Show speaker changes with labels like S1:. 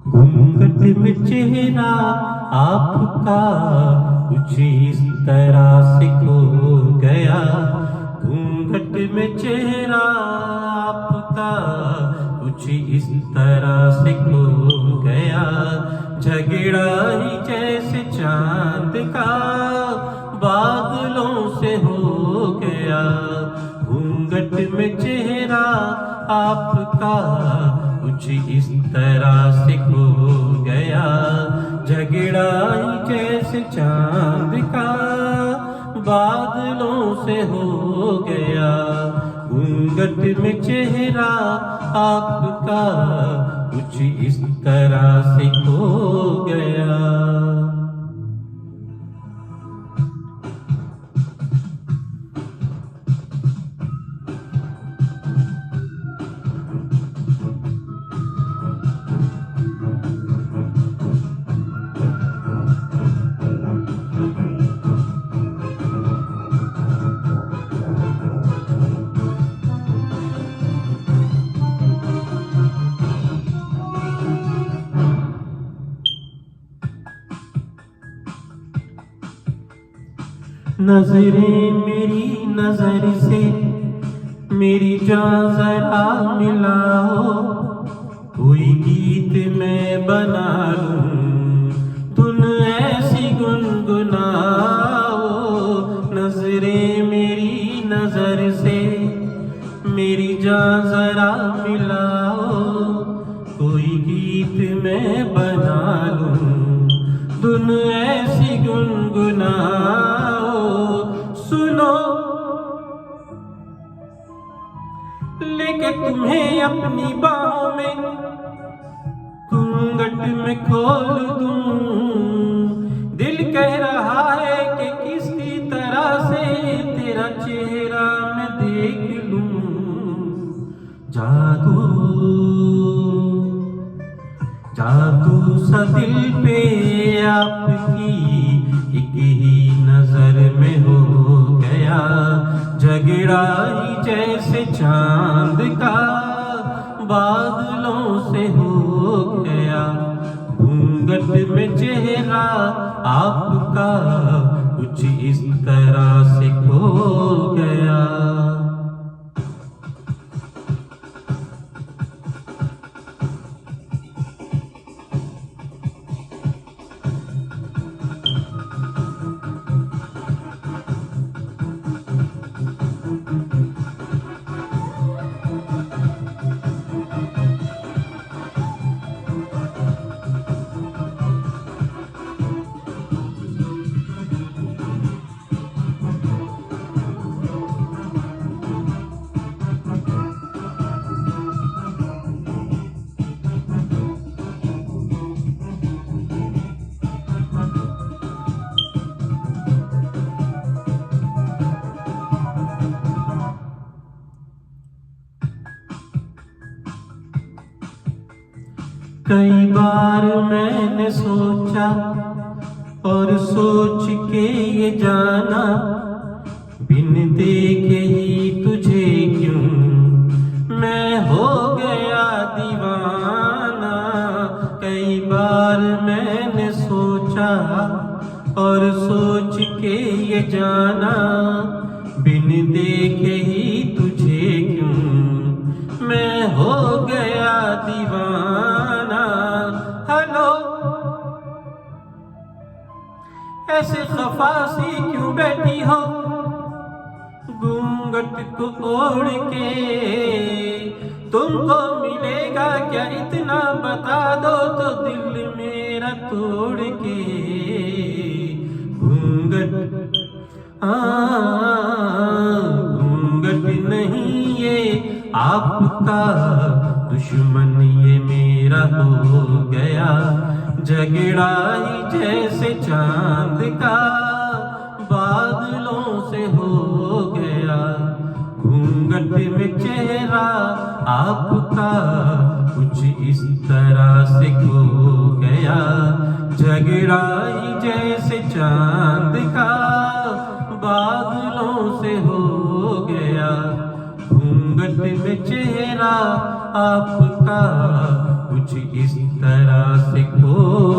S1: घूंघट में चेहरा आपका कुछ इस तरह से खो गया। घूंघट में चेहरा आपका कुछ इस तरह से खो गया। झगड़ा ही जैसे चांद का बादलों से हो गया। घूंघट में चेहरा आपका कुछ इस तरह से खो गया। झगड़ा ही जैसे चांद का बादलों से हो गया। घूंघट में चेहरा आपका कुछ इस तरह से खो गया। नजरें मेरी नजर से मेरी जान जरा मिलाओ। कोई गीत मैं बना लूं धुन ऐसी गुनगुनाओ। नजरें मेरी नजर से मेरी जान जरा मिलाओ। कोई गीत मैं बना लूं धुन ऐसी गुनगुनाओ। सुनो लेके तुम्हें अपनी बाहों में घूंघट में खोल दूं। दिल कह रहा है कि किसी तरह से तेरा चेहरा मैं देख लूं। जादू जादू सा दिल पे आपकी एक ही नजर में हो गया। झगड़ा ही जैसे चांद का बादलों से हो गया। घूंघट में चेहरा आपका कुछ इस तरह से खो गया। कई बार मैंने सोचा और सोच के ये जाना बिन देखे ही तुझे क्यों मैं हो गया दीवाना। कई बार मैंने सोचा और सोच के ये जाना बिन देखे ही तुझे क्यों मैं हो गया दीवाना। हेलो ऐसे खफासी क्यों बैठी हो घूंघट को ओढ़ के। तुमको मिलेगा क्या इतना बता दो तो दिल मेरा तोड़ के। घूंघट घूंघट नहीं ये आपका दुश्मन ये मेरा हो गया। झगड़ा ही जैसे चांद का बादलों से हो गया। घूंघट में चेहरा आपका कुछ इस तरह से खो गया। झगड़ा ही जैसे चांद का बादलों से हो गया। घूंघट में चेहरा आपका कुछ इस तरह से खो